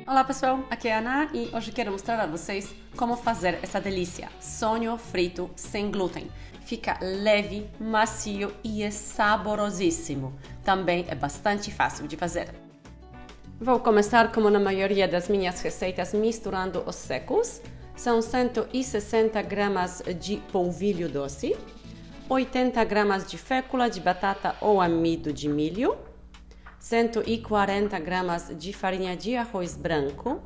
Olá pessoal, aqui é a Ana e hoje quero mostrar a vocês como fazer essa delícia, sonho frito sem glúten. Fica leve, macio e é saborosíssimo. Também é bastante fácil de fazer. Vou começar, como na maioria das minhas receitas, misturando os secos. São 160 gramas de polvilho doce, 80 gramas de fécula de batata ou amido de milho, 140 gramas de farinha de arroz branco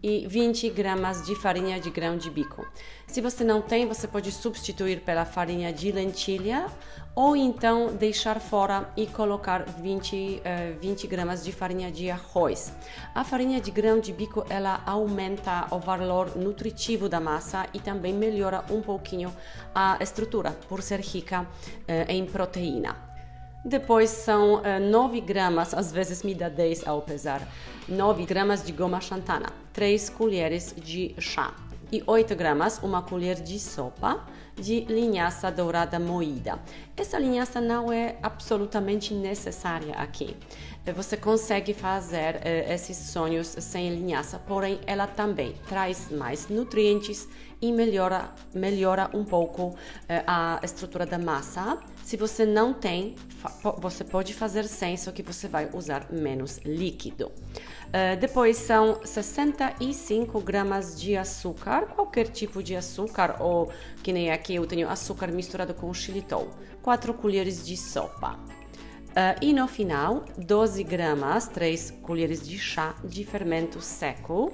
e 20 gramas de farinha de grão de bico. Se você não tem, você pode substituir pela farinha de lentilha ou então deixar fora e colocar 20 gramas de farinha de arroz. A farinha de grão de bico, ela aumenta o valor nutritivo da massa e também melhora um pouquinho a estrutura, por ser rica em proteína. Depois são 9 gramas, às vezes me dá 10 ao pesar, 9 gramas de goma xantana, 3 colheres de chá e 8 gramas, uma colher de sopa de linhaça dourada moída. Essa linhaça não é absolutamente necessária aqui. Você consegue fazer esses sonhos sem linhaça, porém ela também traz mais nutrientes e melhora um pouco a estrutura da massa. Se você não tem, você pode fazer sem, só que você vai usar menos líquido. Depois são 65 gramas de açúcar, qualquer tipo de açúcar, ou que nem aqui eu tenho açúcar misturado com xilitol, 4 colheres de sopa. E no final, 12 gramas, 3 colheres de chá de fermento seco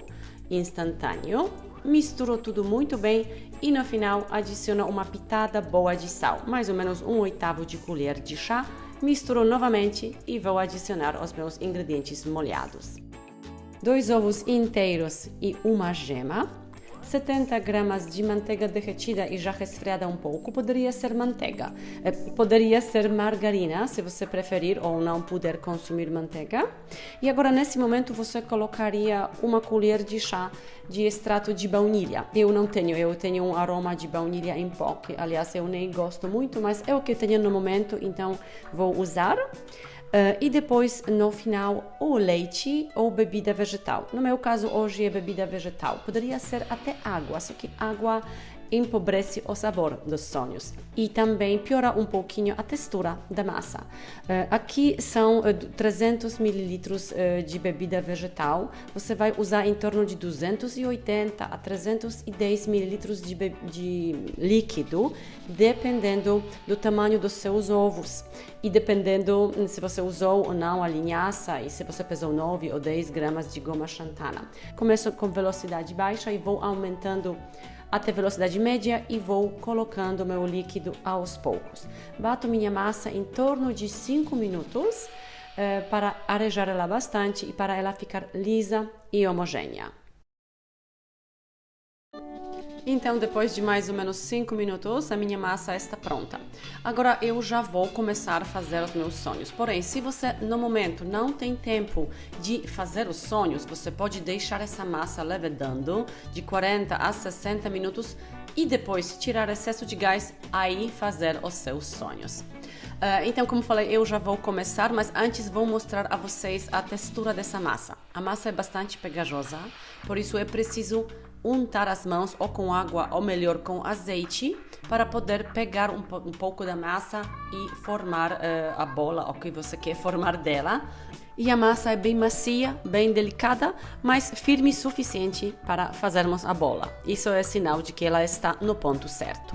instantâneo. Misturo tudo muito bem e no final adiciono uma pitada boa de sal, mais ou menos 1/8 de colher de chá. Misturo novamente e vou adicionar os meus ingredientes molhados. 2 ovos inteiros e uma gema. 70 gramas de manteiga derretida e já resfriada um pouco, poderia ser manteiga, poderia ser margarina, se você preferir ou não puder consumir manteiga. E agora nesse momento você colocaria uma colher de chá de extrato de baunilha. Eu tenho um aroma de baunilha em pó, que aliás eu nem gosto muito, mas é o que eu tenho no momento, então vou usar. E depois, no final, ou leite ou bebida vegetal. No meu caso, hoje é bebida vegetal. Poderia ser até água, só que água empobrece o sabor dos sonhos e também piora um pouquinho a textura da massa. Aqui são 300 ml de bebida vegetal. Você vai usar em torno de 280 a 310 ml de líquido, dependendo do tamanho dos seus ovos e dependendo se você usou ou não a linhaça e se você pesou 9 ou 10 gramas de goma xantana. Começo com velocidade baixa e vou aumentando até velocidade média e vou colocando meu líquido aos poucos. Bato minha massa em torno de 5 minutos para arejar ela bastante e para ela ficar lisa e homogênea. Então, depois de mais ou menos 5 minutos, a minha massa está pronta. Agora eu já vou começar a fazer os meus sonhos. Porém, se você no momento não tem tempo de fazer os sonhos, você pode deixar essa massa levedando de 40 a 60 minutos e depois tirar excesso de gás, aí fazer os seus sonhos. Então, como falei, eu já vou começar, mas antes vou mostrar a vocês a textura dessa massa. A massa é bastante pegajosa, por isso é preciso untar as mãos ou com água ou melhor com azeite para poder pegar um pouco da massa e formar a bola o que você quer formar dela. E a massa é bem macia, bem delicada, mas firme o suficiente para fazermos a bola. Isso é sinal de que ela está no ponto certo.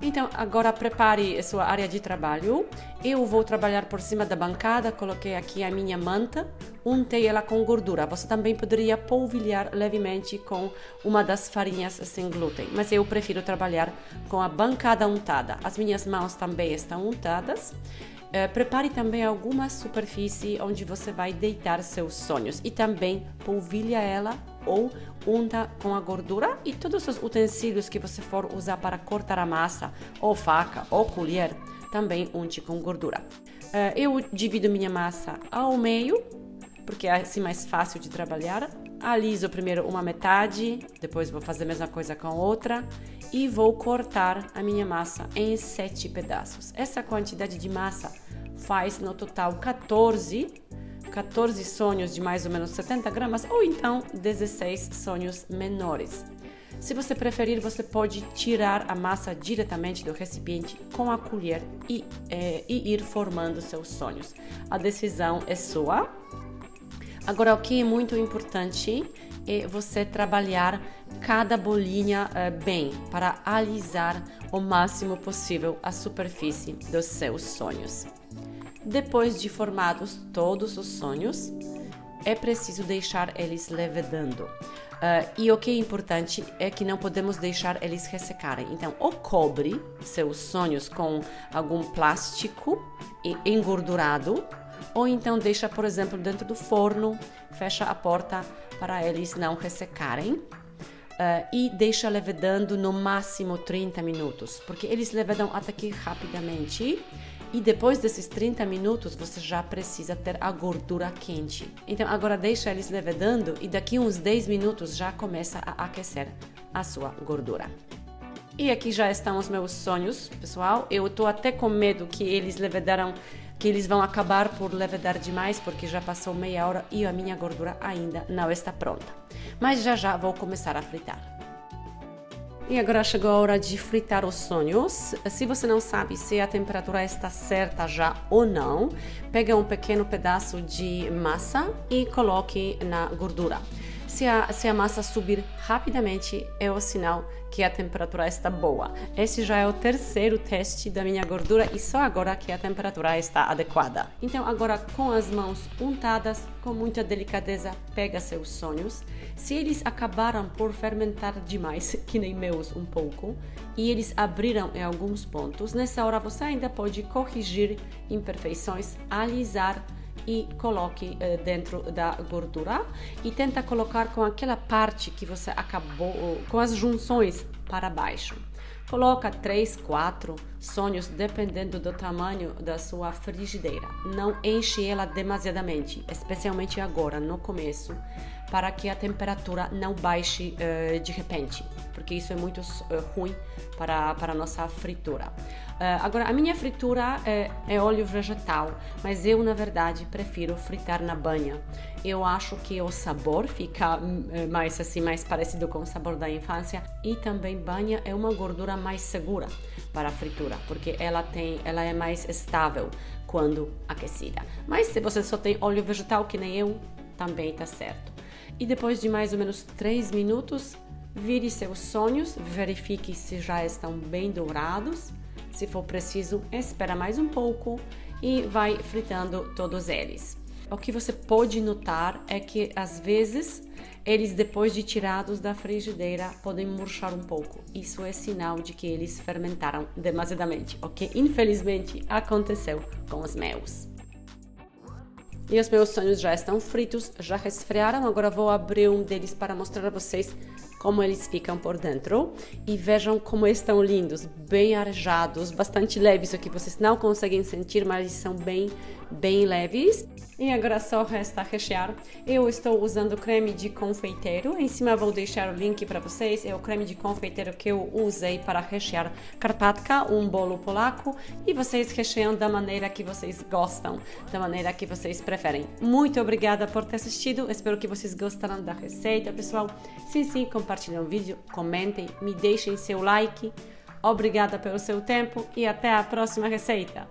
Então, agora prepare a sua área de trabalho. Eu vou trabalhar por cima da bancada, coloquei aqui a minha manta, untei ela com gordura. Você também poderia polvilhar levemente com uma das farinhas sem glúten, mas eu prefiro trabalhar com a bancada untada. As minhas mãos também estão untadas. Prepare também alguma superfície onde você vai deitar seus sonhos e também polvilha ela ou unta com a gordura e todos os utensílios que você for usar para cortar a massa, ou faca ou colher, também unte com gordura. Eu divido minha massa ao meio, porque é assim mais fácil de trabalhar. Aliso primeiro uma metade, depois vou fazer a mesma coisa com outra e vou cortar a minha massa em 7 pedaços. Essa quantidade de massa faz no total 14 14 sonhos de mais ou menos 70 gramas ou então 16 sonhos menores. Se você preferir, você pode tirar a massa diretamente do recipiente com a colher e ir formando seus sonhos. A decisão é sua. Agora, o que é muito importante é você trabalhar cada bolinha bem para alisar o máximo possível a superfície dos seus sonhos. Depois de formados todos os sonhos, é preciso deixar eles levedando. E o que é importante é que não podemos deixar eles ressecarem. Então, ou cobre seus sonhos com algum plástico engordurado, ou então deixa, por exemplo, dentro do forno, fecha a porta para eles não ressecarem. E deixa levedando no máximo 30 minutos, porque eles levedam até que rapidamente. E depois desses 30 minutos, você já precisa ter a gordura quente. Então, agora deixa eles levedando e daqui uns 10 minutos já começa a aquecer a sua gordura. E aqui já estão os meus sonhos, pessoal. Eu estou até com medo que eles levedaram, que eles vão acabar por levedar demais, porque já passou meia hora e a minha gordura ainda não está pronta. Mas já vou começar a fritar. E agora chegou a hora de fritar os sonhos. Se você não sabe se a temperatura está certa já ou não, pega um pequeno pedaço de massa e coloque na gordura. Se a massa subir rapidamente, é o sinal que a temperatura está boa. Esse já é o terceiro teste da minha gordura e só agora que a temperatura está adequada. Então agora com as mãos untadas, com muita delicadeza, pega seus sonhos. Se eles acabaram por fermentar demais, que nem meus um pouco, e eles abriram em alguns pontos, nessa hora você ainda pode corrigir imperfeições, alisar e coloque dentro da gordura e tenta colocar com aquela parte que você acabou, com as junções para baixo. Coloca 3, 4 sonhos dependendo do tamanho da sua frigideira. Não enche ela demasiadamente, especialmente agora no começo, para que a temperatura não baixe de repente, porque isso é muito ruim para a nossa fritura. Agora, a minha fritura é óleo vegetal, mas eu, na verdade, prefiro fritar na banha. Eu acho que o sabor fica mais parecido com o sabor da infância e também banha é uma gordura mais segura para a fritura, porque ela é mais estável quando aquecida. Mas se você só tem óleo vegetal, que nem eu, também está certo. E depois de mais ou menos 3 minutos, vire seus sonhos, verifique se já estão bem dourados. Se for preciso, espera mais um pouco e vai fritando todos eles. O que você pode notar é que, às vezes, eles, depois de tirados da frigideira, podem murchar um pouco. Isso é sinal de que eles fermentaram demasiadamente, o que, infelizmente, aconteceu com os meus. E os meus sonhos já estão fritos, já resfriaram. Agora vou abrir um deles para mostrar a vocês como eles ficam por dentro. E vejam como estão lindos, bem arejados, bastante leves. Aqui vocês não conseguem sentir, mas eles são bem leves. E agora só resta rechear. Eu estou usando creme de confeiteiro. Em cima vou deixar o link para vocês. É o creme de confeiteiro que eu usei para rechear karpatka, um bolo polaco. E vocês recheiam da maneira que vocês gostam, da maneira que vocês preferem. Muito obrigada por ter assistido. Espero que vocês gostaram da receita, pessoal. Sim, compartilhem o vídeo, comentem, me deixem seu like. Obrigada pelo seu tempo e até a próxima receita.